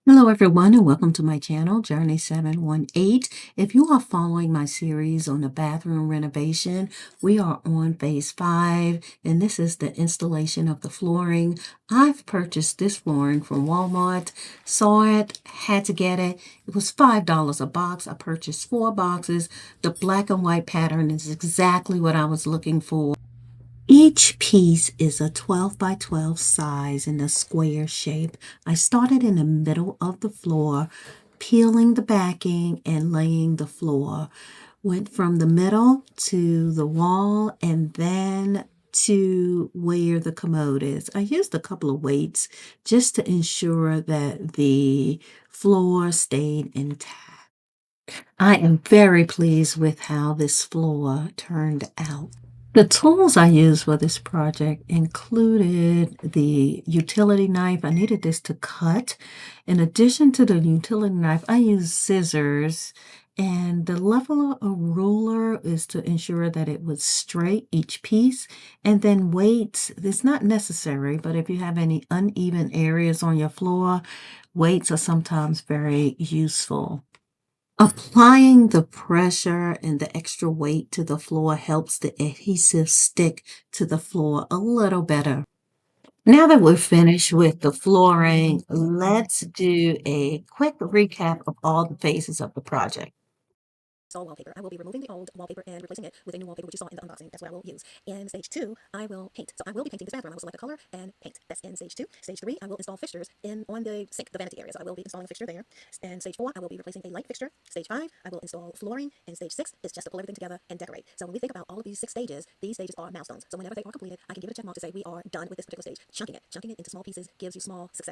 Hello, everyone, and welcome to my channel, Journey 718. If you are following my series on the bathroom renovation, we are on phase 5, and this is the installation of the flooring. I've purchased this flooring from Walmart, saw it, had to get it. It was $5 a box. I purchased 4 boxes. The black and white pattern is exactly what I was looking for. Each piece is a 12 by 12 size in a square shape. I started in the middle of the floor, peeling the backing and laying the floor. Went from the middle to the wall and then to where the commode is. I used a couple of weights just to ensure that the floor stayed intact. I am very pleased with how this floor turned out. The tools I used for this project included the utility knife. I needed this to cut. In addition to the utility knife, I used scissors, and the leveler or ruler is to ensure that it was straight, each piece. And then weights, it's not necessary, but if you have any uneven areas on your floor, weights are sometimes very useful. Applying the pressure and the extra weight to the floor helps the adhesive stick to the floor a little better. Now that we're finished with the flooring, let's do a quick recap of all the phases of the project. Install wallpaper. I will be removing the old wallpaper and replacing it with a new wallpaper, which you saw in the unboxing. That's what I will use. In stage 2, I will paint. So I will be painting this bathroom. I will select a color and paint. That's in stage 2. Stage 3, I will install fixtures on the sink, the vanity area. So I will be installing a fixture there. And stage 4, I will be replacing a light fixture. Stage 5, I will install flooring. And stage 6 is just to pull everything together and decorate. So when we think about all of these 6 stages, these stages are milestones. So whenever they are completed, I can give it a check mark to say we are done with this particular stage. Chunking it into small pieces gives you small successes.